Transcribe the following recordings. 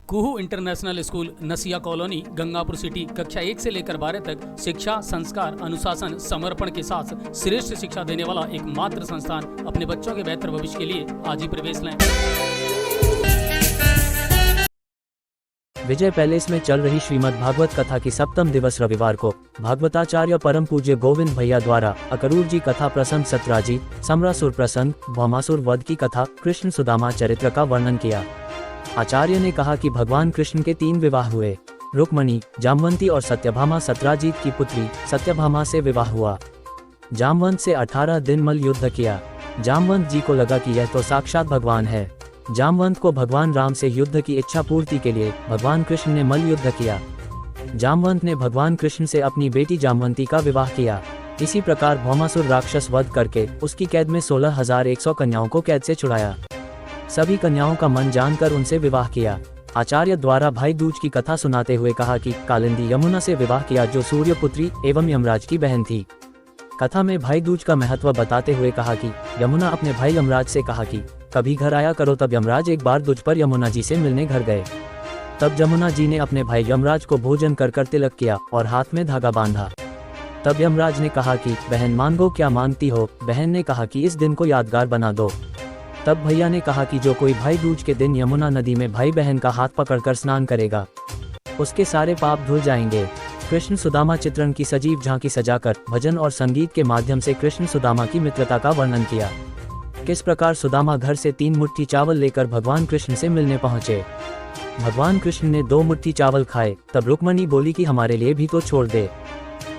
कुहू international school नसिया colony Gangapur city कक्षा 1 से लेकर 12 तक शिक्षा, संस्कार, अनुशासन, समर्पण के साथ श्रेष्ठ शिक्षा देने वाला एकमात्र संस्थान। अपने बच्चों के बेहतर भविष्य के लिए आज ही प्रवेश लें। विजय पैलेस में चल रही श्रीमद् भागवत कथा की सप्तम दिवस रविवार को भागवताचार्य परम पूज्य गोविंद भैया द्वारा अकरूर जी कथा प्रसंग, सत्राजी, समरासुर प्रसंग, भौमासुर वध की कथा, कृष्ण सुदामा चरित्र का वर्णन किया। आचार्य ने कहा कि भगवान कृष्ण के 3 विवाह हुए। रुक्मणी, जामवंती और सत्यभामा सत्राजीत की पुत्री सत्यभामा से विवाह हुआ। जामवंत से 18 दिन मल्ल युद्ध किया। जामवंत जी को लगा कि यह तो साक्षात भगवान है। जामवंत को भगवान राम से युद्ध की इच्छा पूर्ति के लिए भगवान कृष्ण ने मल्ल युद्ध किया। जामवंत ने भगवान कृष्ण से अपनी बेटी जामवंती का विवाह किया। इसी प्रकार भौमासुर राक्षस वध करके उसकी कैद में 16,100 कन्याओं को कैद से छुड़ाया। सभी कन्याओं का मन जानकर उनसे विवाह किया। आचार्य द्वारा भाई दूज की कथा सुनाते हुए कहा कि कालिंदी यमुना से विवाह किया जो सूर्यपुत्री एवं यमराज की बहन थी। कथा में भाई दूज का महत्व बताते हुए कहा कि यमुना अपने भाई यमराज से कहा कि कभी घर आया करो। तब यमराज एक बार दूज पर यमुना जी से मिलने घर गए। तब यमुना जी ने अपने भाई यमराज को भोजन कर तिलक किया और हाथ में धागा बांधा। तब यमराज ने कहा कि बहन मांगो, क्या मांगती हो। बहन ने कहा कि इस दिन को यादगार बना दो। तब भैया ने कहा कि जो कोई भाई दूज के दिन यमुना नदी में भाई बहन का हाथ पकड़कर स्नान करेगा उसके सारे पाप धुल जाएंगे। कृष्ण सुदामा चित्रण की सजीव झांकी सजाकर भजन और संगीत के माध्यम से कृष्ण सुदामा की मित्रता का वर्णन किया। किस प्रकार सुदामा घर से 3 मुट्ठी चावल लेकर भगवान कृष्ण से मिलने पहुंचे। भगवान कृष्ण ने 2 मुट्ठी चावल खाए। तब रुक्मणी बोली कि हमारे लिए भी तो छोड़ दे।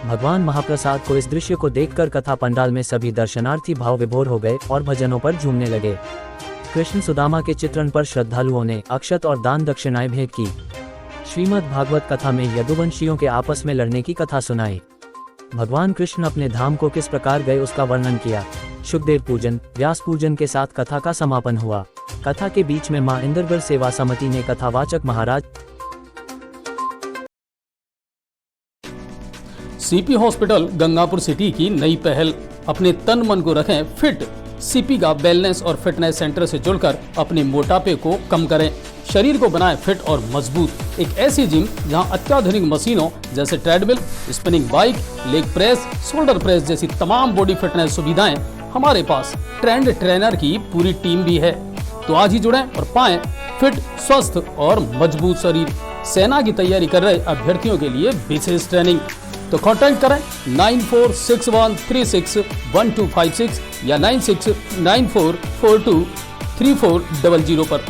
भगवान महाप्रसाद को इस दृश्य को देखकर कथा पंडाल में सभी दर्शनार्थी भाव विभोर हो गए और भजनों पर झूमने लगे। कृष्ण सुदामा के चित्रण पर श्रद्धालुओं ने अक्षत और दान दक्षिणाएं भेंट की। श्रीमद् भागवत कथा में यदुवंशियों के आपस में लड़ने की कथा सुनाई। भगवान कृष्ण अपने धाम को किस प्रकार गए उसका वर्णन किया। शुकदेव पूजन, व्यास पूजन के साथ कथा का समापन हुआ। कथा के बीच में मां इंद्रगढ़ सेवा समिति ने कथावाचक महाराज सीपी हॉस्पिटल गंगापुर सिटी की नई पहल। अपने तन मन को रखें फिट। सीपी का वेलनेस और फिटनेस सेंटर से जुड़कर अपने मोटापे को कम करें, शरीर को बनाएं फिट और मजबूत। एक ऐसी जिम जहां अत्याधुनिक मशीनों जैसे treadmill, spinning bike, leg press, shoulder press जैसी तमाम बॉडी फिटनेस सुविधाएं हमारे पास ट्रेंड ट्रेनर की पूरी टीम भी है। तो आज ही जुड़ें और पाएं फिट, स्वस्थ और मजबूत शरीर। सेना की तैयारी कर रहे अभ्यर्थियों के लिए विशेष ट्रेनिंग। तो कांटेक्ट करें 9461361256 या 9694423400 पर।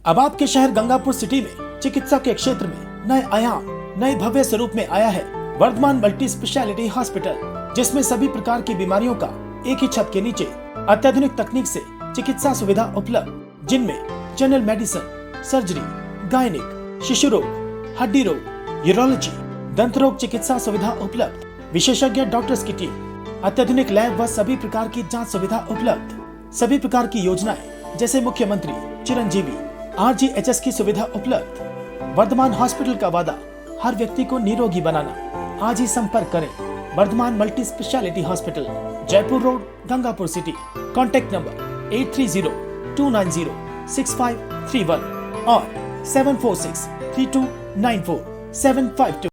अब आपके शहर गंगापुर सिटी में चिकित्सा के क्षेत्र में नए आयाम, नए भव्य स्वरूप में आया है वर्धमान मल्टी स्पेशलिटी हॉस्पिटल, जिसमें सभी प्रकार की बीमारियों का एक ही छत के नीचे अत्याधुनिक तकनीक से चिकित्सा सुविधा उपलब्ध, जिनमें जनरल मेडिसिन, सर्जरी, गायनिक, शिशु रोग, हड्डी रोग, यूरोलॉजी, दंत रोग चिकित्सा सुविधा उपलब्ध, विशेषज्ञ डॉक्टर्स की टीम, अत्याधुनिक लैब व सभी प्रकार की जांच सुविधा उपलब्ध। सभी प्रकार की योजनाएं जैसे मुख्यमंत्री चिरंजीवी RGHS की सुविधा उपलब्ध। वर्धमान हॉस्पिटल का वादा हर व्यक्ति को निरोगी बनाना। आज ही संपर्क करें Vardhman multi speciality hospital, Jaipur road, Gangapur city. Contact number 8302906531 और 7463294752।